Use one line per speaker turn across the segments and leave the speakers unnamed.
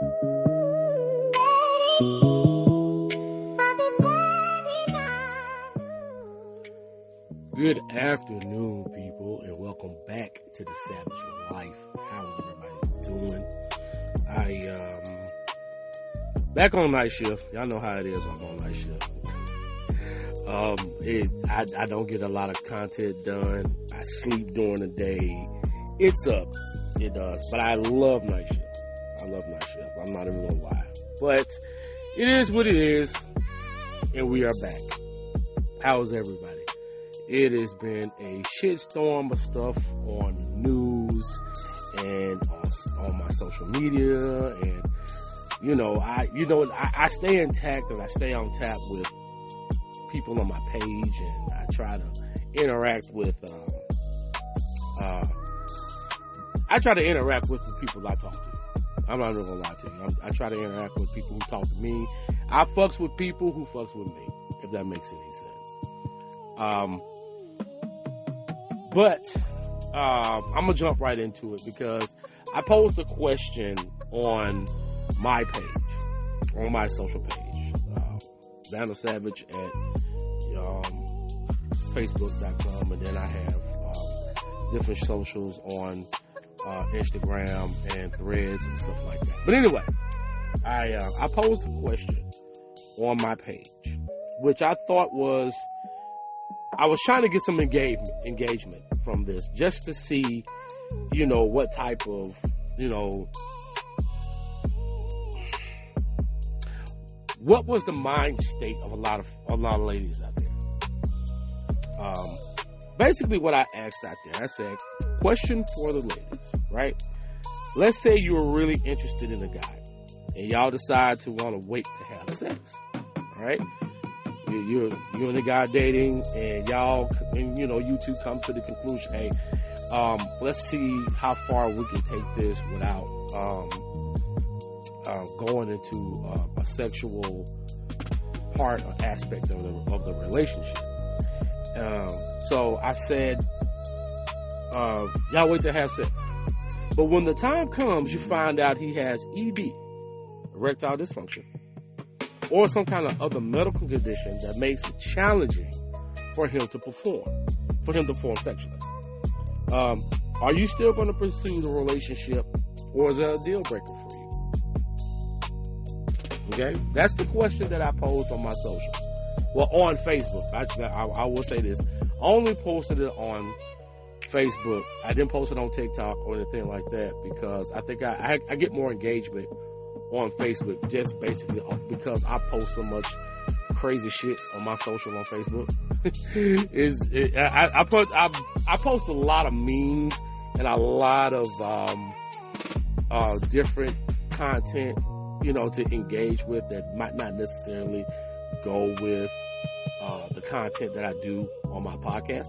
Good afternoon, people, and welcome back to the Savage Life. How is everybody doing? Back on night shift. Y'all know how it is. I'm on night shift. I don't get a lot of content done. I sleep during the day. It sucks. It does. But I love night shift. I'm not even gonna lie. But it is what it is, and we are back. How's everybody? It has been a shitstorm of stuff on the news and on my social media, and I stay intact and I stay on tap with people on my page, and I try to interact with the people I talk to. I'm not even gonna lie to you. I try to interact with people who talk to me. I fucks with people who fucks with me, if that makes any sense. But I'm gonna jump right into it because I posed a question on my page, on my social page, Vandal Savage at Facebook.com, and then I have different socials on Instagram and Threads and stuff like that. But anyway, I posed a question on my page, which I thought I was trying to get some engagement from this, just to see, what type of, what was the mind state of a lot of ladies out there. Basically what I asked out there, I said, question for the ladies, right? Let's say you were really interested in a guy, and y'all decide to want to wait to have sex, all right? You and the guy dating, and you two come to the conclusion, hey, let's see how far we can take this without going into a sexual part or aspect of the relationship. So I said, y'all wait to have sex. But when the time comes, you find out he has ED, erectile dysfunction, or some kind of other medical condition that makes it challenging for him to perform sexually. Are you still going to pursue the relationship, or is that a deal breaker for you? Okay, that's the question that I posed on my socials. Well, on Facebook. Actually, I will say this. I only posted it on Facebook. I didn't post it on TikTok or anything like that because I think I get more engagement on Facebook just basically because I post so much crazy shit on my social on Facebook. I post a lot of memes and a lot of different content, to engage with that might not necessarily go with the content that I do on my podcast.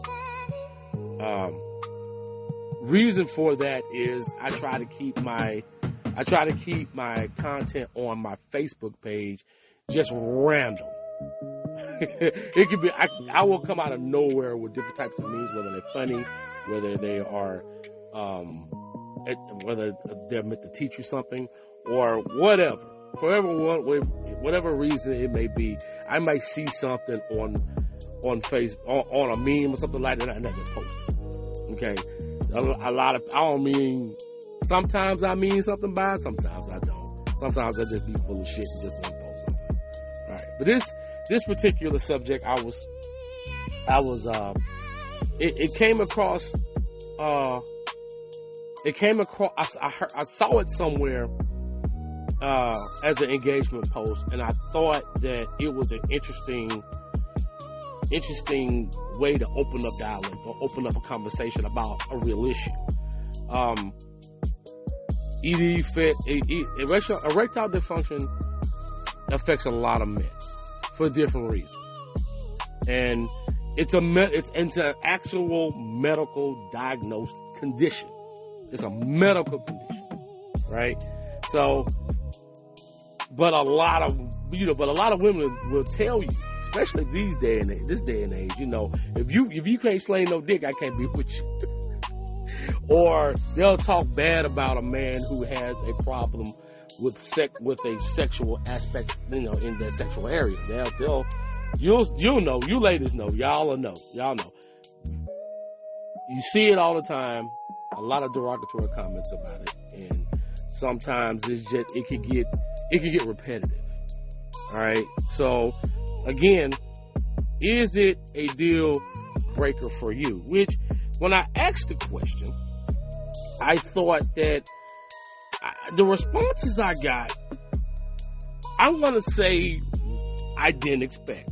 Reason for that is I try to keep my content on my Facebook page just random. It could be I will come out of nowhere with different types of memes, whether they're funny, whether they are whether they're meant to teach you something or whatever. For whatever reason it may be, I might see something on Facebook on a meme or something like that, and I just post it. Okay, sometimes I mean something by it, sometimes I don't. Sometimes I just be full of shit and just want to post something. All right, but this particular subject, I saw it somewhere as an engagement post, and I thought that it was an interesting way to open up dialogue or open up a conversation about a real issue. Erectile dysfunction affects a lot of men for different reasons, and it's an actual medical diagnosed condition. It's a medical condition, right? So, but a lot of women will tell you, especially this day and age, if you can't slay no dick, I can't be with you. Or they'll talk bad about a man who has a problem with a sexual aspect, in that sexual area. You'll know, you ladies know, y'all know. You see it all the time, a lot of derogatory comments about it, and sometimes it could get repetitive. All right. So again, is it a deal breaker for you? Which, when I asked the question, I thought that the responses I got, I'm gonna say I didn't expect.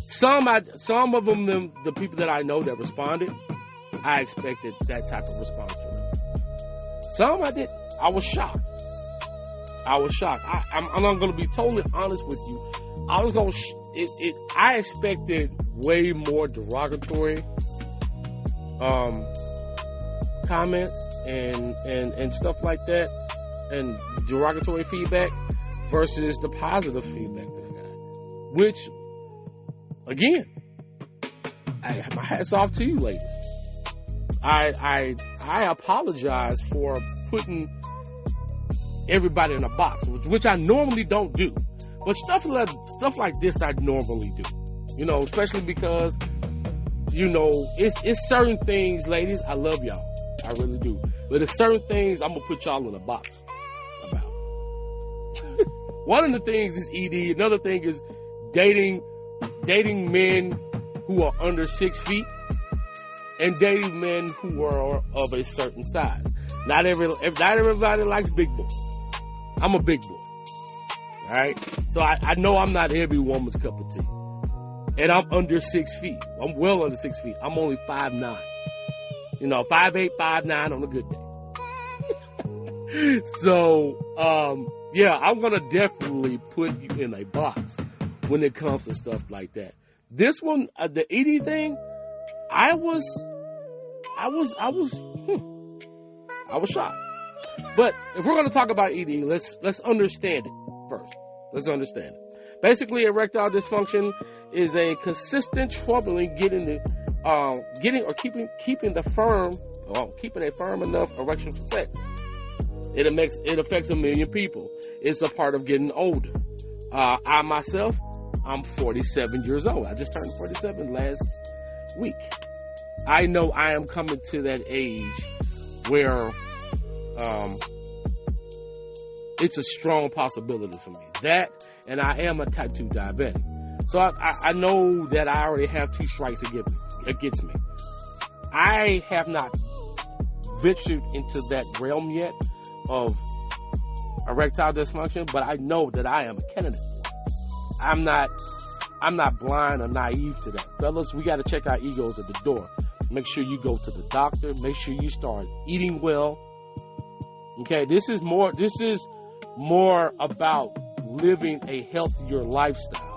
Some of them, the people that I know that responded, I expected that type of response from them. Some I didn't. I was shocked. I'm not going to be totally honest with you. I expected way more derogatory comments and stuff like that, and derogatory feedback versus the positive feedback that I got. Which, again, my hat's off to you, ladies. I apologize for putting everybody in a box, which I normally don't do. But stuff like this I normally do. Especially because, it's certain things, ladies, I love y'all. I really do. But there's certain things I'm going to put y'all in a box about. One of the things is ED. Another thing is dating men who are under 6 feet and dating men who are of a certain size. Not everybody likes big boy. I'm a big boy. All right? So I know I'm not every woman's cup of tea. And I'm under 6 feet. I'm well under 6 feet. I'm only 5'9". 5'8", 5'9" on a good day. So, I'm going to definitely put you in a box when it comes to stuff like that. This one, the ED thing, I was shocked. But if we're going to talk about ED, let's understand it first. Let's understand it. Basically, erectile dysfunction is a consistent trouble in keeping a firm enough erection for sex. It affects 1 million people. It's a part of getting older. I myself, I'm 47 years old. I just turned 47 last week. I know I am coming to that age where it's a strong possibility for me. That, and I am a type 2 diabetic. So I know that I already have 2 strikes against me. I have not ventured into that realm yet of erectile dysfunction, but I know that I am a candidate. I'm not blind or naive to that. Fellas, we got to check our egos at the door. Make sure you go to the doctor. Make sure you start eating well. Okay, this is more about living a healthier lifestyle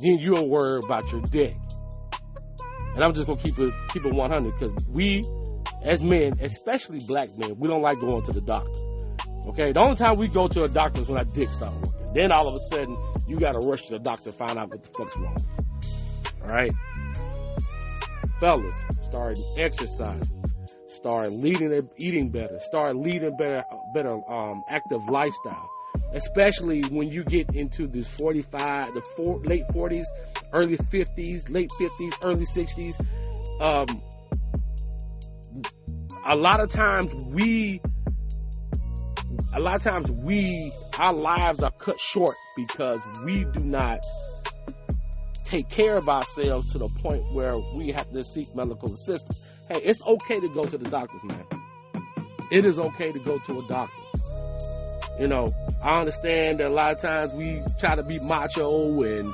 than you're worried about your dick. And I'm just gonna keep it 100, because we, as men, especially black men, we don't like going to the doctor. Okay, the only time we go to a doctor is when our dick start working. Then all of a sudden, you gotta rush to the doctor to find out what the fuck's wrong. All right, fellas, start exercising, start eating better, start leading better active lifestyle. Especially when you get into this late 40s, early 50s, late 50s, early 60s. A lot of times our lives are cut short because we do not take care of ourselves to the point where we have to seek medical assistance. Hey, it's okay to go to the doctors, man. It is okay to go to a doctor. I understand that a lot of times we try to be macho and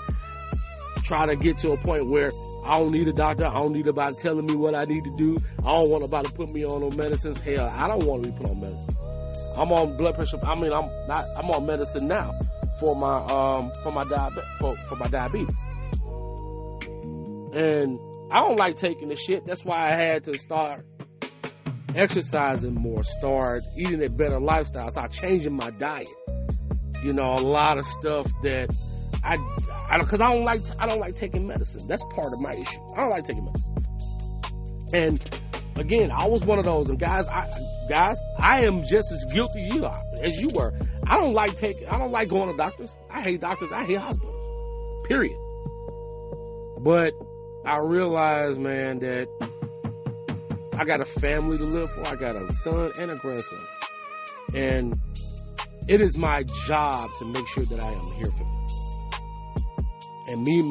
try to get to a point where I don't need a doctor. I don't need anybody telling me what I need to do. I don't want nobody to put me on no medicines. Hell, I don't want to be put on medicine. I'm on blood pressure. I'm on medicine now for my diabetes. And I don't like taking the shit. That's why I had to start exercising more, start eating a better lifestyle, start changing my diet. A lot of stuff that because I don't like taking medicine. That's part of my issue. I don't like taking medicine. And again, I was one of those. And guys, I am just as guilty as you were. I don't like going to doctors. I hate doctors. I hate hospitals. Period. But I realize, man, that I got a family to live for. I got a son and a grandson. And it is my job to make sure that I am here for them. And me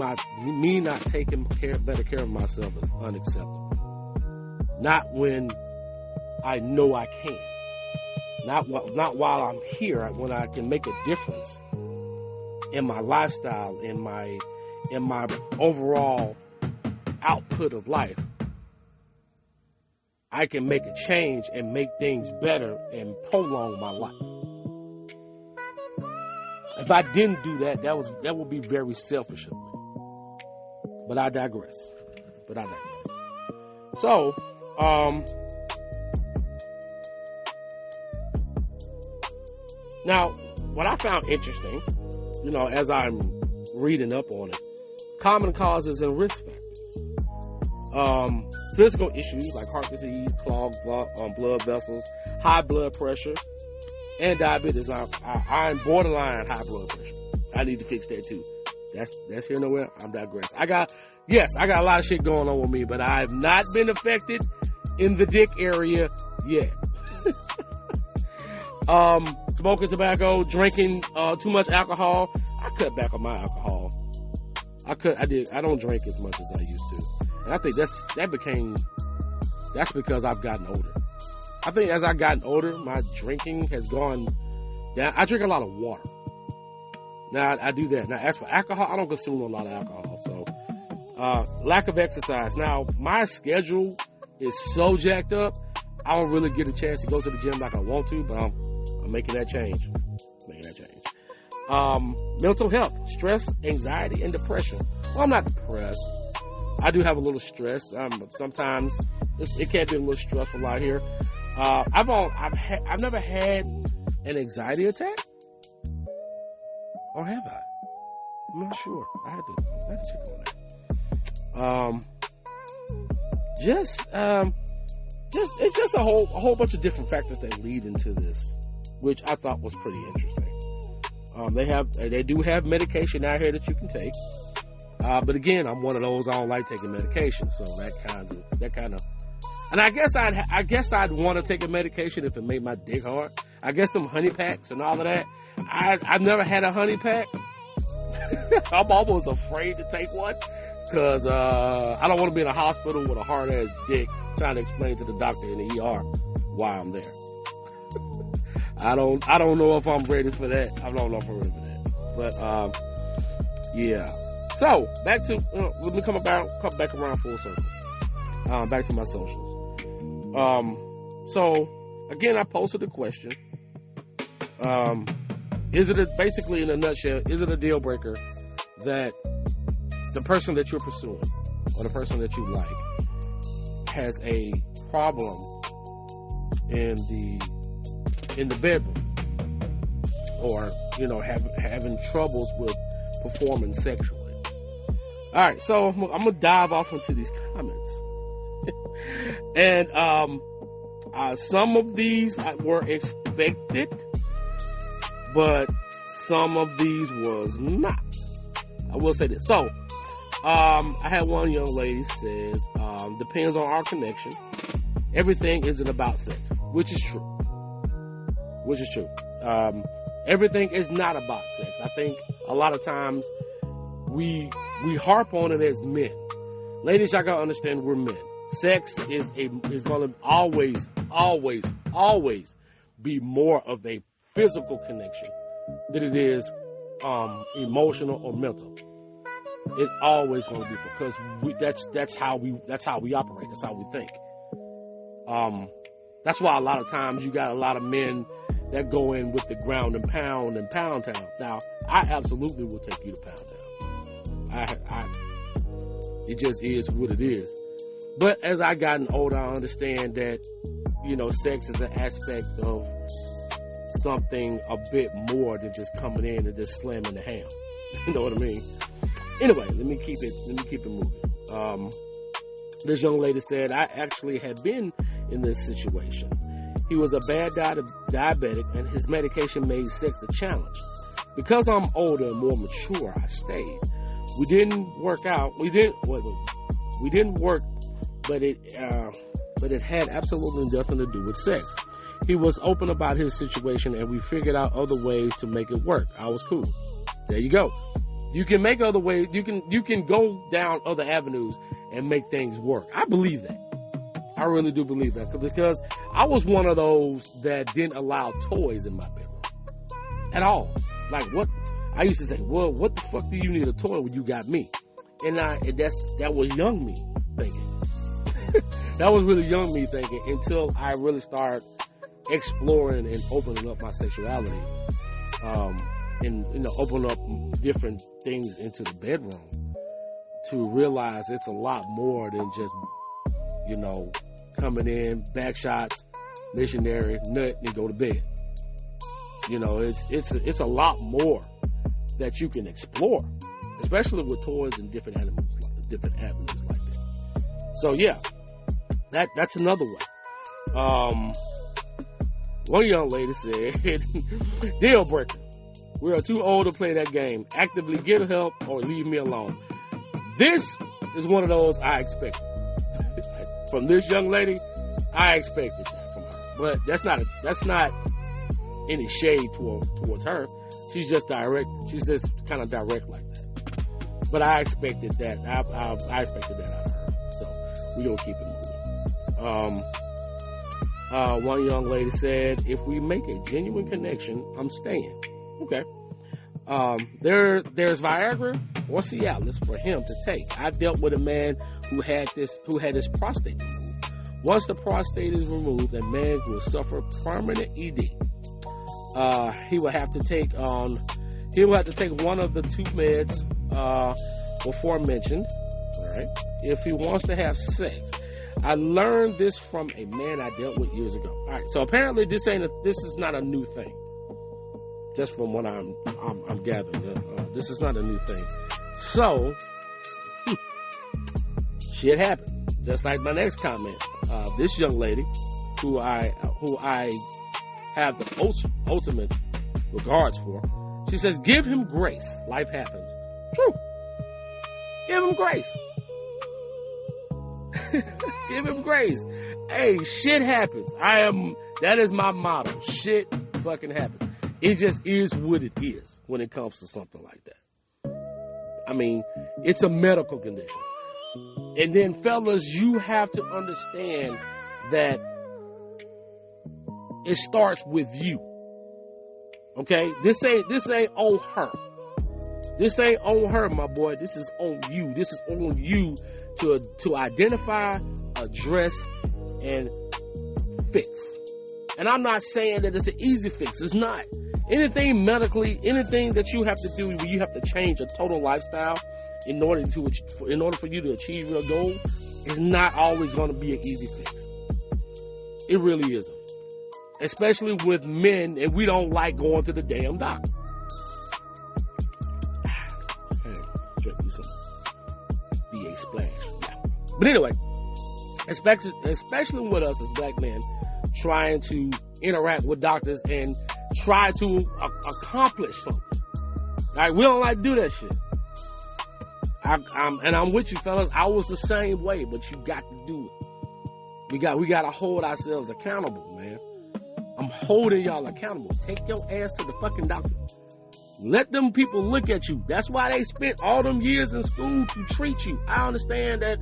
not taking better care of myself is unacceptable. Not when I know I can. Not while I'm here, when I can make a difference in my lifestyle, in my overall output of life. I can make a change and make things better and prolong my life. If I didn't do that, that would be very selfish of me. But I digress. So, now, what I found interesting, as I'm reading up on it, common causes and risk factors. Physical issues like heart disease, clogged blood vessels, high blood pressure, and diabetes. I'm borderline high blood pressure. I need to fix that too. That's here nowhere. I'm digress. I got a lot of shit going on with me, but I've not been affected in the dick area yet. Smoking tobacco, drinking too much alcohol. I cut back on my alcohol. I don't drink as much as I used to. And I think that's because I've gotten older. I think as I've gotten older, my drinking has gone down. I drink a lot of water. Now, I do that. Now, as for alcohol, I don't consume a lot of alcohol. So, lack of exercise. Now, my schedule is so jacked up, I don't really get a chance to go to the gym like I want to, but I'm making that change. Mental health, stress, anxiety, and depression. Well, I'm not depressed. I do have a little stress. Sometimes it can be a little stressful out here. I've never had an anxiety attack, or have I? I'm not sure. I had to check on that. It's just a whole bunch of different factors that lead into this, which I thought was pretty interesting. They do have medication out here that you can take. But again, I'm one of those, I don't like taking medication. So that kind of, and I guess I'd want to take a medication if it made my dick hard. I guess them honey packs and all of that. I've never had a honey pack. I'm almost afraid to take one because, I don't want to be in a hospital with a hard ass dick trying to explain to the doctor in the ER why I'm there. I don't know if I'm ready for that. I don't know if I'm ready for that. But, yeah. So, back to, let me come back around full circle. Back to my socials. So, again, I posted a question. Basically in a nutshell, is it a deal breaker that the person that you're pursuing or the person that you like has a problem in the bedroom, or having troubles with performing sexually? All right, so I'm gonna dive off into these comments, and some of these were expected, but some of these was not. I will say this. So, I had one young lady says, depends on our connection. Everything isn't about sex, which is true. Everything is not about sex. I think a lot of times we harp on it as men. Ladies, y'all gotta understand we're men. Sex is gonna always be more of a physical connection than it is emotional or mental. It always gonna be, because that's how we operate. That's how we think. That's why a lot of times you got a lot of men that go in with the ground and pound town. Now, I absolutely will take you to pound town. It just is what it is. But as I gotten older, I understand that, sex is an aspect of something a bit more than just coming in and just slamming the ham. You know what I mean? Anyway, let me keep it moving. This young lady said, I actually had been in this situation, He was a bad diabetic, and his medication made sex a challenge. Because I'm older and more mature, I stayed. We didn't work out. We didn't work, but it had absolutely nothing to do with sex. He was open about his situation, and we figured out other ways to make it work. I was cool. There you go. You can make other ways. You can go down other avenues and make things work. I believe that. I really do believe that, because I was one of those that didn't allow toys in my bedroom at all. Like, what? I used to say, well, what the fuck do you need a toy when you got me? And that was young me thinking. That was really young me thinking, until I really started exploring and opening up my sexuality, and open up different things into the bedroom, to realize it's a lot more than just, coming in, back shots, missionary, nut, and go to bed. It's a lot more that you can explore, especially with toys and different avenues like that. So yeah, that's another way. One young lady said, deal breaker. We are too old to play that game. Actively get help or leave me alone. This is one of those I expected. From this young lady, I expected that from her. But that's not any shade towards her. She's just direct. She's just kind of direct like that. But I expected that. I expected that out of her. So we're going to keep it moving. One young lady said, if we make a genuine connection, I'm staying. Okay. There's Viagra or Cialis for him to take. I dealt with a man who had his prostate removed. Once the prostate is removed, a man will suffer permanent ED. He will have to take one of the two meds before mentioned. All right. If he wants to have sex. I learned this from a man I dealt with years ago. All right. So apparently this is not a new thing. Just from what I'm gathering, this is not a new thing. So, shit happens. Just like my next comment. This young lady, who I have the ultimate regards for, she says, "Give him grace. Life happens." True. Give him grace. Give him grace. Hey, shit happens. That is my motto. Shit fucking happens. It just is what it is when it comes to something like that. I mean, it's a medical condition. And then, fellas, you have to understand that it starts with you. Okay? This ain't on her. This ain't on her, my boy. This is on you. This is on you to identify, address, and fix. And I'm not saying that it's an easy fix. It's not. Anything medically, anything that you have to do where you have to change a total lifestyle in order for you to achieve your goal is not always going to be an easy fix. It really isn't. Especially with men, and we don't like going to the damn doctor. Hey, drink me some BA Splash. Yeah. But anyway, especially with us as black men trying to interact with doctors and try to accomplish something. Like, we don't like to do that shit. I'm with you, fellas. I was the same way, but you got to do it. We got to hold ourselves accountable, man. I'm holding y'all accountable. Take your ass to the fucking doctor. Let them people look at you. That's why they spent all them years in school to treat you. I understand that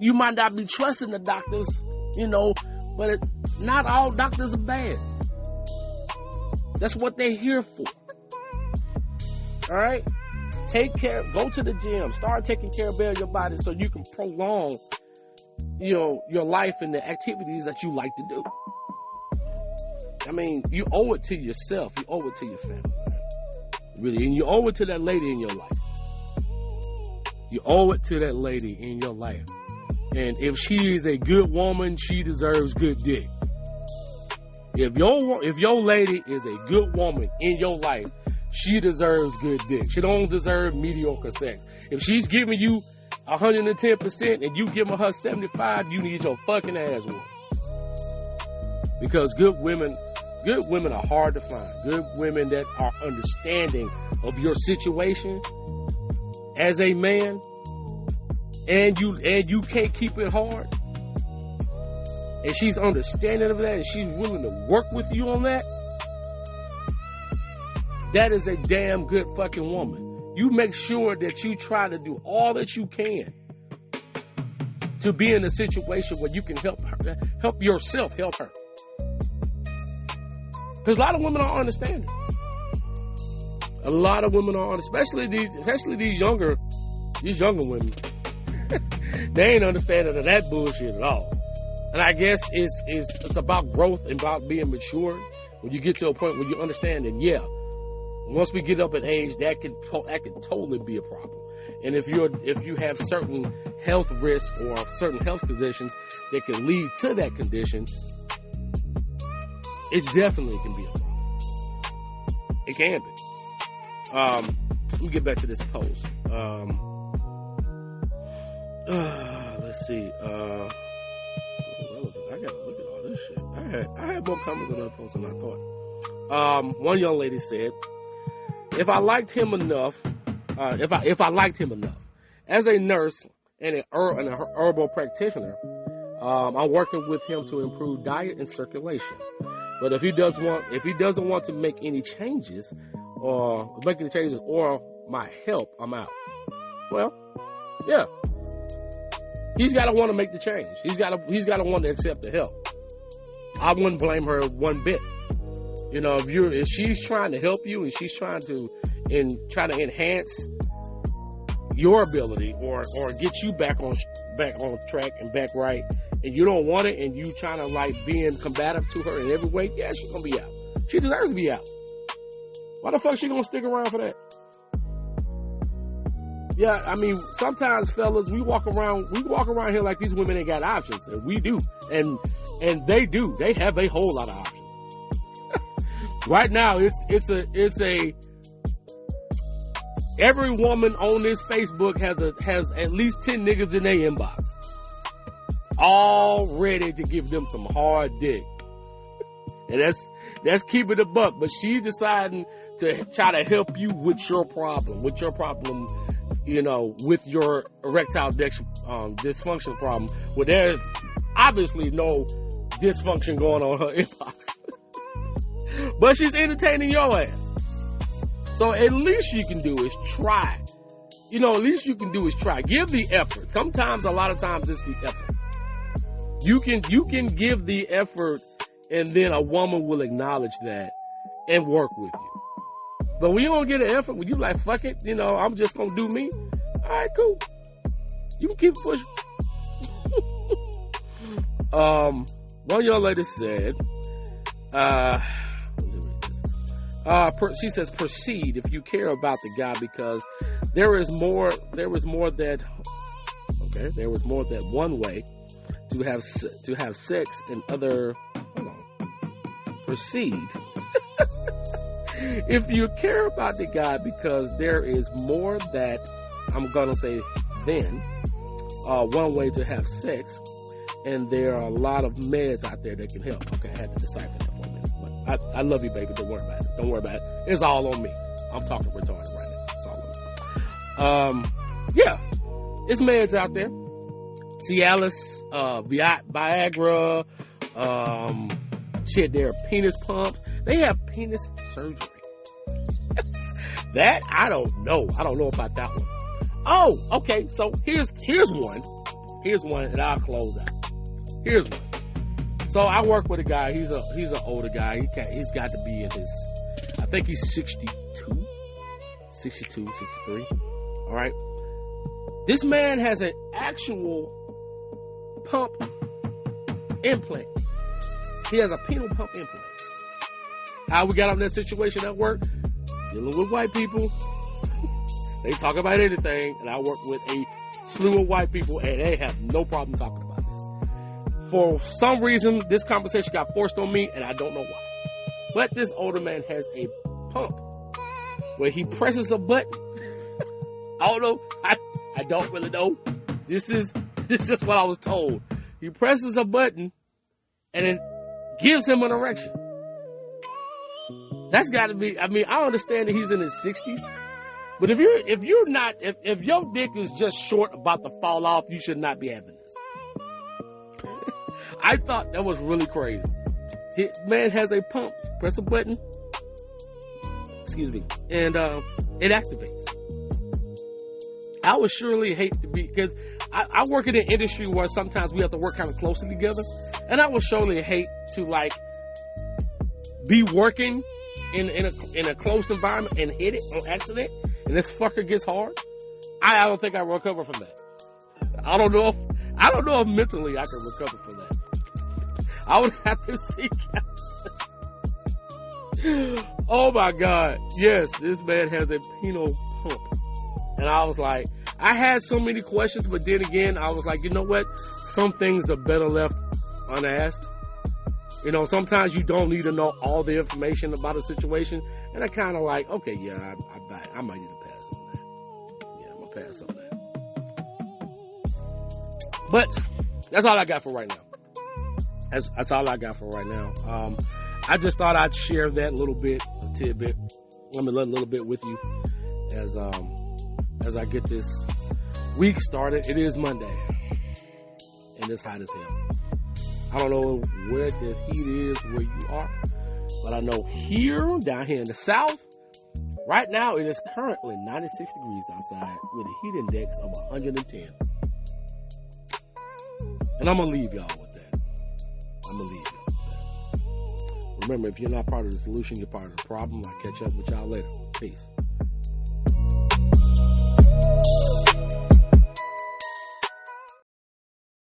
you might not be trusting the doctors, but not all doctors are bad. That's what they're here for. All right? Take care. Go to the gym. Start taking care of your body so you can prolong, your life and the activities that you like to do. I mean, you owe it to yourself. You owe it to your family. Really. And you owe it to that lady in your life. You owe it to that lady in your life. And if she is a good woman, she deserves good dick. If your lady is a good woman in your life, she deserves good dick. She don't deserve mediocre sex. If she's giving you 110% and you giving her 75%, you need your fucking ass whooped. Because good women are hard to find. Good women that are understanding of your situation as a man, and you can't keep it hard, and she's understanding of that, and she's willing to work with you on that. That is a damn good fucking woman. You make sure that you try to do all that you can to be in a situation where you can help her, help yourself, help her. Because a lot of women aren't understanding. A lot of women aren't, especially these younger women. They ain't understanding of that bullshit at all. And I guess it's about growth and about being mature. When you get to a point where you understand that, yeah, once we get up in age, that can totally be a problem. And if you have certain health risks or certain health conditions that can lead to that condition, it definitely can be a problem. It can be. Let me get back to this post. Let's see. I gotta look at all this shit. I had more comments on that post than I thought. One young lady said, if I liked him enough, as a nurse and an herbal practitioner, I'm working with him to improve diet and circulation. But if he doesn't want to make any changes or my help, I'm out. Well, yeah. He's got to want to make the change. He's got to want to accept the help. I wouldn't blame her one bit. You know, if she's trying to help you and she's trying to enhance your ability or get you back on track and back right, and you don't want it, and you trying to like being combative to her in every way, yeah, she's gonna be out. She deserves to be out. Why the fuck she gonna stick around for that? Yeah, I mean, sometimes, fellas, we walk around here like these women ain't got options, and we do, and they do. They have a whole lot of options. Right now, it's a every woman on this Facebook has at least 10 niggas in their inbox, all ready to give them some hard dick, and that's keeping the buck. But she's deciding to try to help you with your problem, you know, with your erectile dysfunction problem, where there's obviously no dysfunction going on her inbox. But she's entertaining your ass. So at least you can do is try. You know, at least you can do is try. Give the effort. A lot of times it's the effort. You can give the effort, and then a woman will acknowledge that and work with you. But when you don't get an effort, when you like, fuck it, you know, I'm just gonna do me. All right, cool. You can keep pushing. One young lady said, she says, proceed if you care about the guy, because there was more than one way to have sex and other. Hold on. Proceed. If you care about the guy, because there is more that I'm gonna say than one way to have sex, and there are a lot of meds out there that can help. Okay, I had to decipher that for a minute, but I love you, baby. Don't worry about it. Don't worry about it. It's all on me. I'm talking retarded right now. It's all on me. Yeah, it's meds out there. Cialis, Viagra, shit. There are penis pumps. They have penis surgery. That I don't know. I don't know about that one. Oh, okay. So here's one. Here's one, and I'll close out. Here's one. So I work with a guy. He's an older guy. He's got to be in his, I think he's 62, 63. All right. This man has an actual pump implant. He has a penile pump implant. How we got in that situation at work? Dealing with white people. They talk about anything, and I work with a slew of white people, and they have no problem talking about this. For some reason, this conversation got forced on me, and I don't know why. But this older man has a pump where he presses a button. I don't know. I don't really know. This is just what I was told. He presses a button, and then gives him an erection. That's got to be. I mean, I understand that he's in his 60s, but if your dick is just short, about to fall off, you should not be having this. I thought that was really crazy. Man has a pump. Press a button. Excuse me, and it activates. I would surely hate to be, because I work in an industry where sometimes we have to work kind of closely together, and I would surely hate to like be working in a closed environment and hit it on accident, and this fucker gets hard. I don't think I recover from that. I don't know if mentally I can recover from that. I would have to seek counseling. Oh my God. Yes, this man has a penile pump. And I was like, I had so many questions, but then again, I was like, you know what? Some things are better left unasked. You know, sometimes you don't need to know all the information about a situation. And I kind of like, okay, yeah, I might need to pass on that. Yeah, I'm going to pass on that. But that's all I got for right now. That's all I got for right now. I just thought I'd share that little bit, a tidbit. Let me let a little bit with you as I get this week started. It is Monday, and it's hot as hell. I don't know where the heat is where you are, but I know down here in the South, right now it is currently 96 degrees outside with a heat index of 110. And I'm gonna leave y'all with that. Remember, if you're not part of the solution, you're part of the problem. I'll catch up with y'all later. Peace.